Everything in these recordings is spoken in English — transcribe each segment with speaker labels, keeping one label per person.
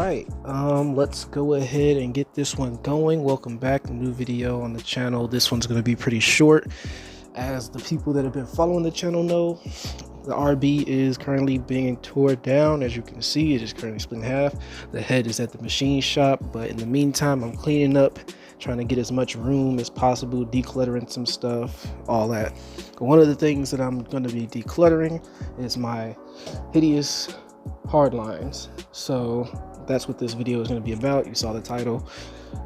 Speaker 1: right, let's go ahead and get this one going. Welcome back, new video on the channel. This one's going to be pretty short. As the people that have been following the channel know, the RB is currently being torn down. As you can see, it is currently split in half. The head is at the machine shop, but in the meantime, I'm cleaning up, trying to get as much room as possible, decluttering some stuff, all that. One of the things that I'm going to be decluttering is my hideous hardlines. So that's what this video is going to be about. You saw the title.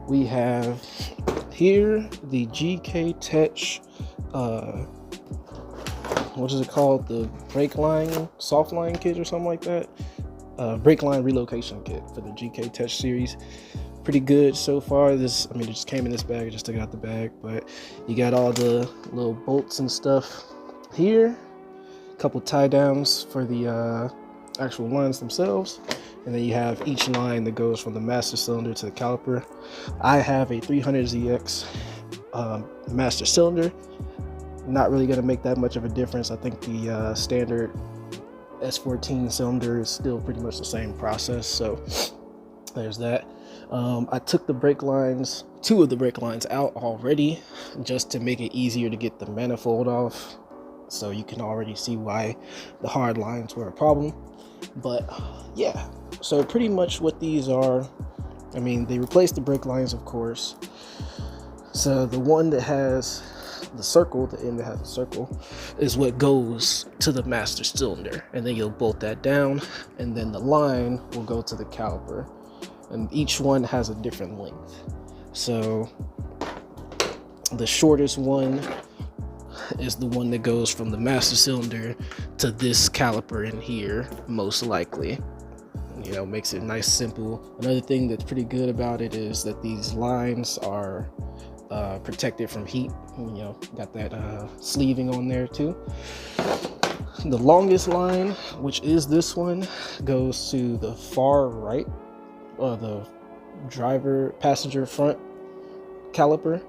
Speaker 1: We have here the gktech what is it called, the brake line soft line kit or something like that, brake line relocation kit for the gktech series. Pretty good so far. This, I mean, it just came in this bag. I just took it out the bag, but you got all the little bolts and stuff here, a couple tie downs for the actual lines themselves, and then you have each line that goes from the master cylinder to the caliper. I have a 300ZX master cylinder. Not really going to make that much of a difference. I think the standard S14 cylinder is still pretty much the same process, so there's that. I took the brake lines, two of the brake lines out already, just to make it easier to get the manifold off, so you can already see why the hard lines were a problem. But yeah, so pretty much what these are, I mean, they replaced the brake lines, of course. So the one that has the circle, the end that has a circle, is what goes to the master cylinder, and then you'll bolt that down, and then the line will go to the caliper, and each one has a different length. So the shortest one is the one that goes from the master cylinder to this caliper in here, most likely. You know, makes it nice, simple. Another thing that's pretty good about it is that these lines are protected from heat. You know, got that sleeving on there too. The longest line, which is this one, goes to the far right, the passenger front caliper,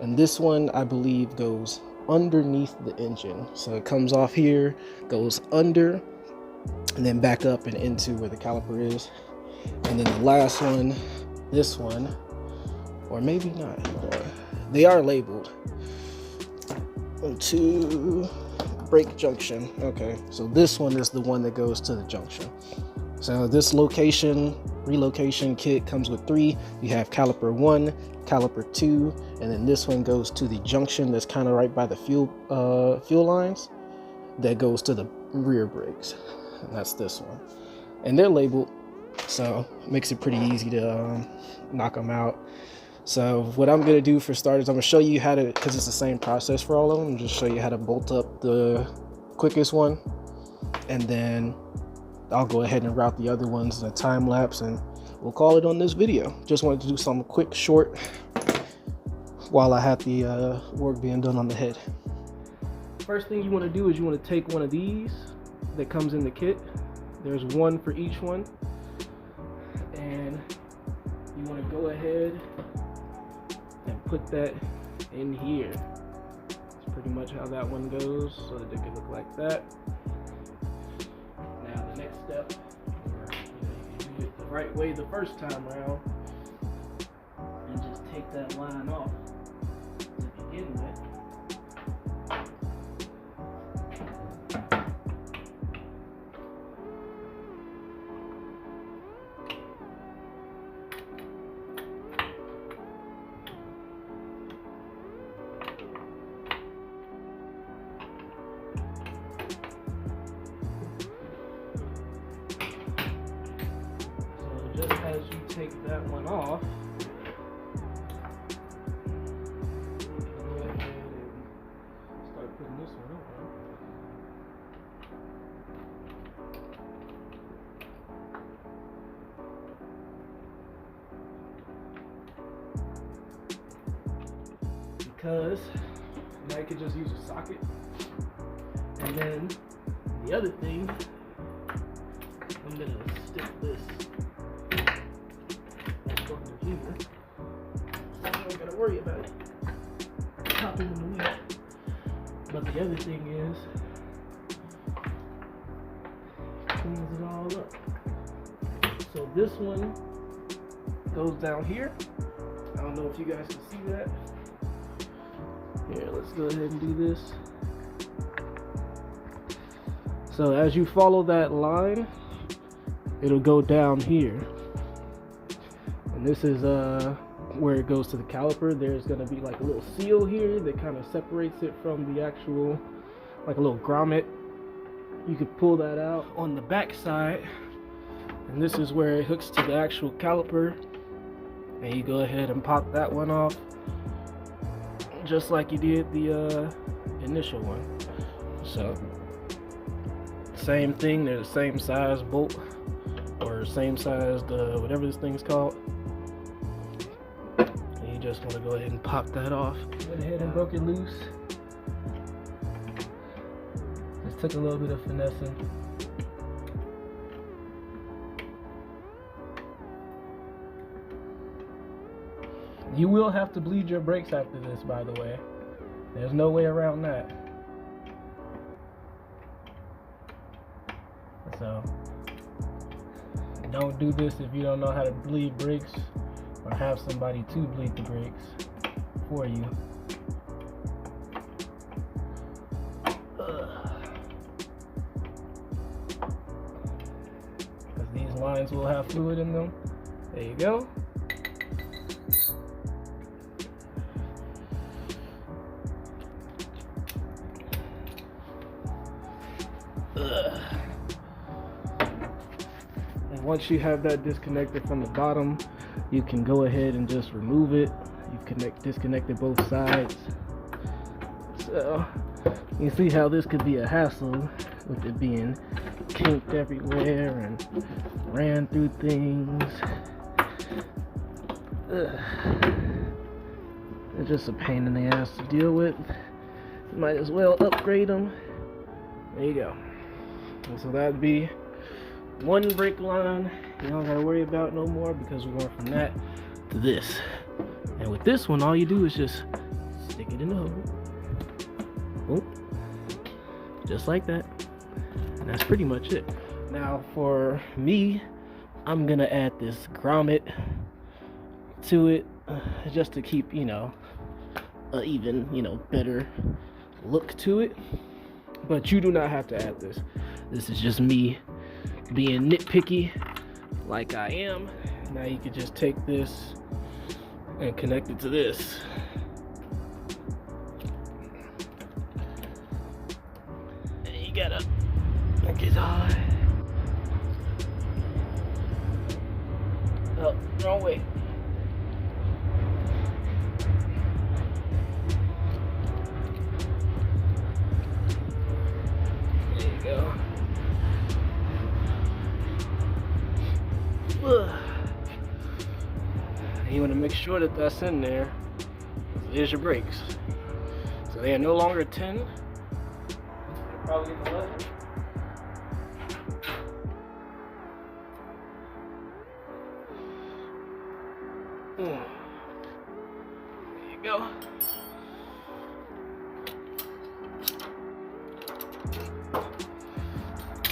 Speaker 1: and this one I believe goes underneath the engine. So it comes off here, goes under, and then back up and into where the caliper is. And then the last one, this one, or maybe not, they are labeled to brake junction. Okay, so this one is the one that goes to the junction. So this relocation kit comes with 3. You have caliper 1, caliper 2, and then this one goes to the junction that's kind of right by the fuel lines, that goes to the rear brakes, and that's this one. And they're labeled, so it makes it pretty easy to knock them out. So what I'm going to do for starters, I'm going to show you how to, because it's the same process for all of them, just show you how to bolt up the quickest one, and then I'll go ahead and route the other ones in a time lapse, and we'll call it on this video. Just wanted to do something quick, short, while I had the work being done on the head. First thing you want to do is you want to take one of these that comes in the kit. There's one for each one, and you want to go ahead and put that in here. That's pretty much how that one goes, so that it can look like that. Now the next step, you do it the right way the first time around, and just take that line off to begin with. Just as you take that one off, you can go ahead and start putting this one on. Because now you could just use a socket. And then the other thing, I'm gonna stick this here. I don't gotta worry about it popping in the way. But the other thing is, cleans it all up. So this one goes down here. I don't know if you guys can see that. Here, let's go ahead and do this. So as you follow that line, it'll go down here. And this is where it goes to the caliper. There's gonna be like a little seal here that kind of separates it from the actual, like a little grommet. You could pull that out on the back side, and this is where it hooks to the actual caliper. And you go ahead and pop that one off, just like you did the initial one. So same thing, they're the same size bolt, or same size whatever this thing's called. And you just want to go ahead and pop that off. Went ahead and broke it loose. Just took a little bit of finessing. You will have to bleed your brakes after this, by the way. There's no way around that. So don't do this if you don't know how to bleed brakes, or have somebody to bleed the brakes for you. Because these lines will have fluid in them. There you go. And once you have that disconnected from the bottom, you can go ahead and just remove it. You've disconnected both sides. So you see how this could be a hassle with it being kinked everywhere and ran through things. It's just a pain in the ass to deal with. You might as well upgrade them. There you go. And so that'd be one brake line you don't gotta worry about no more, because we're going from that to this. And with this one, all you do is just stick it in the hole. Boom. Just like that. And that's pretty much it. Now for me, I'm gonna add this grommet to it, just to keep, even, better look to it. But you do not have to add this. This is just me being nitpicky like I am. Now you could just take this and connect it to this. And you gotta make it on. Oh, wrong way. There you go. You want to make sure that that's in there. There's your brakes. So they are no longer 10. They're probably 11. There you go.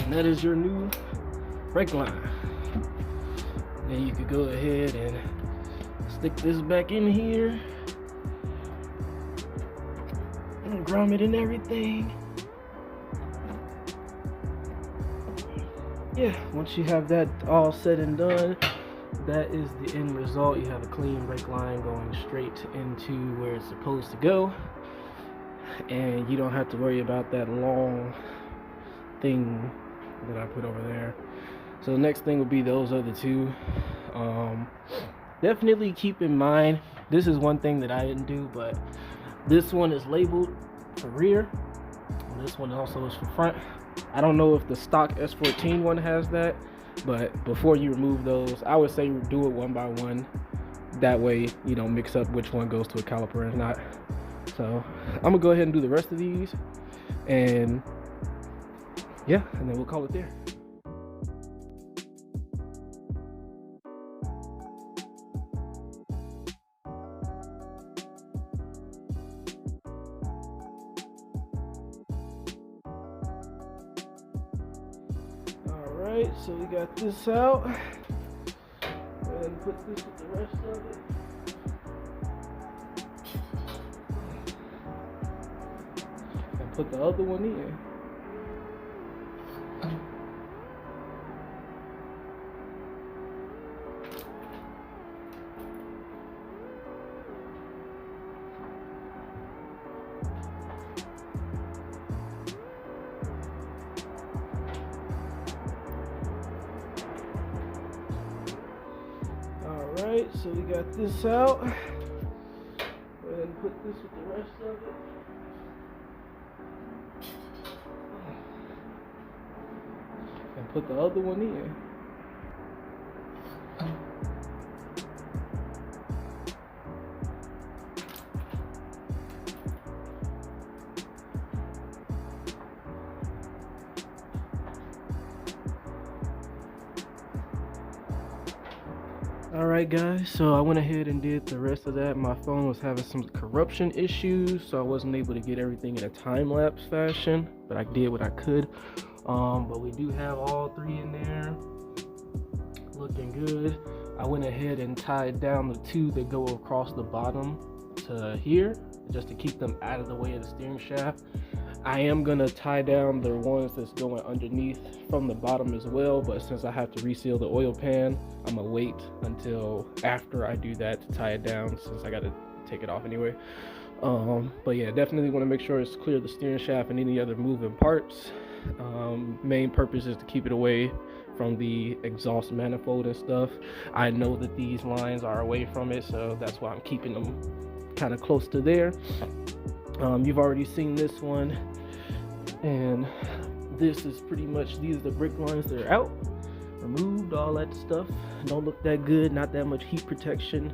Speaker 1: And that is your new brake line. Then you could go ahead and stick this back in here and grommet and everything. Yeah, once you have that all said and done, that is the end result. You have a clean brake line going straight into where it's supposed to go, and you don't have to worry about that long thing that I put over there. So the next thing would be those other two. Definitely keep in mind, this is one thing that I didn't do, but this one is labeled for rear, and this one also is for front. I don't know if the stock S14 one has that, but before you remove those, I would say do it one by one. That way you don't mix up which one goes to a caliper and not. So I'm gonna go ahead and do the rest of these, and yeah, and then we'll call it there. Alright, so we got this out, and put this with the rest of it. And put the other one in. Alright, so we got this out. Go ahead and put this with the rest of it. And put the other one in. Alright guys, so I went ahead and did the rest of that. My phone was having some corruption issues, so I wasn't able to get everything in a time-lapse fashion, but I did what I could. But we do have all three in there, looking good. I went ahead and tied down the two that go across the bottom to here, just to keep them out of the way of the steering shaft. I am gonna tie down the ones that's going underneath from the bottom as well, but since I have to reseal the oil pan, I'm gonna wait until after I do that to tie it down, since I gotta take it off anyway. But yeah, definitely want to make sure it's clear the steering shaft and any other moving parts. Main purpose is to keep it away from the exhaust manifold and stuff. I know that these lines are away from it, so that's why I'm keeping them kind of close to there. You've already seen this one, and this is pretty much, these are the brake lines that are out, removed, all that stuff. Don't look that good, not that much heat protection,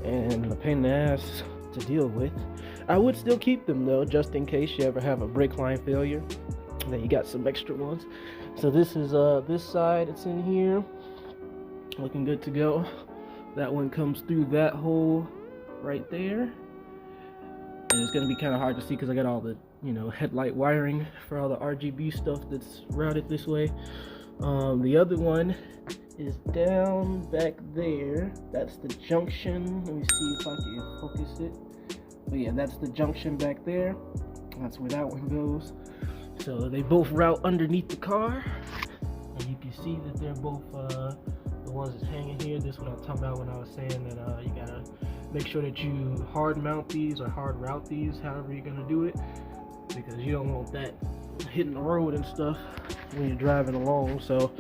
Speaker 1: and a pain in the ass to deal with. I would still keep them though, just in case you ever have a brake line failure, then you got some extra ones. So this is this side, it's in here, looking good to go. That one comes through that hole right there. And it's gonna be kind of hard to see because I got all the, you know, headlight wiring for all the RGB stuff that's routed this way. The other one is down back there. That's the junction. Let me see if I can focus it. But yeah, that's the junction back there. That's where that one goes. So they both route underneath the car. And you can see that they're both the ones that's hanging here. This is what I was talking about when I was saying that you gotta make sure that you hard mount these or hard route these, however you're gonna do it, because you don't want that hitting the road and stuff when you're driving along. So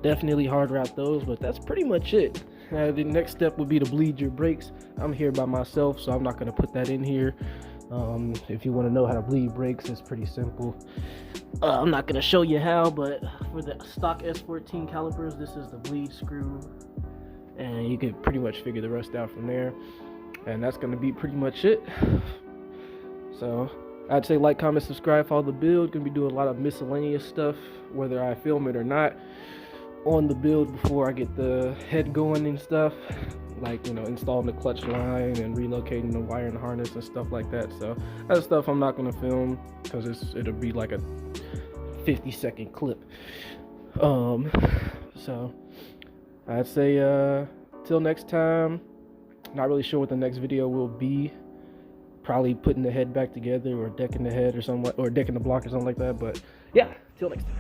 Speaker 1: definitely hard route those, but that's pretty much it. The next step would be to bleed your brakes. I'm here by myself, so I'm not gonna put that in here. If you want to know how to bleed brakes, it's pretty simple. I'm not gonna show you how, but for the stock S14 calipers, this is the bleed screw, and you can pretty much figure the rest out from there. And that's gonna be pretty much it. So I'd say like, comment, subscribe, follow the build. Gonna be doing a lot of miscellaneous stuff, whether I film it or not, on the build before I get the head going and stuff, like, you know, installing the clutch line and relocating the wire and harness and stuff like that. So that's stuff I'm not gonna film because it'll be like a 50-second clip. So I'd say till next time. Not really sure what the next video will be. Probably putting the head back together, or decking the head or something, or decking the block or something like that. But yeah, till next time.